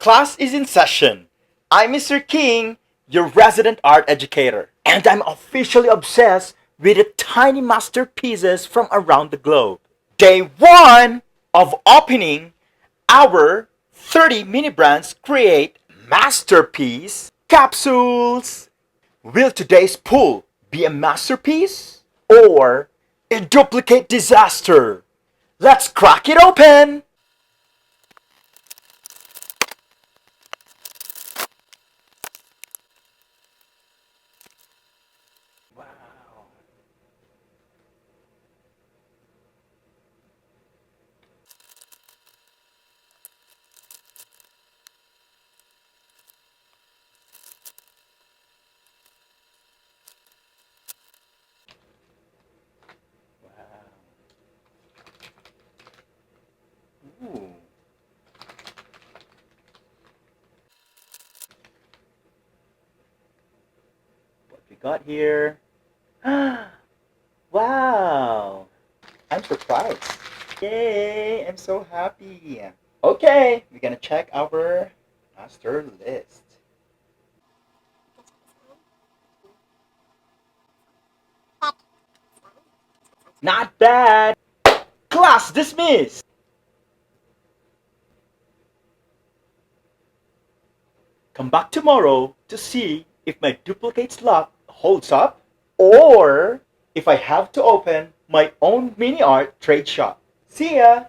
Class is in session. I'm Mr. King, your resident art educator, and I'm officially obsessed with the tiny masterpieces from around the globe. Day 1 of opening our 30 mini brands create masterpiece capsules. Will today's pool be a masterpiece or a duplicate disaster? Let's crack it open! Wow. Ooh. What we got here? Wow! I'm surprised. Yay! I'm so happy. Okay, we're gonna check our master list. Not bad! Class dismissed! Come back tomorrow to see if my duplicate slot holds up or if I have to open my own mini art trade shop. See ya!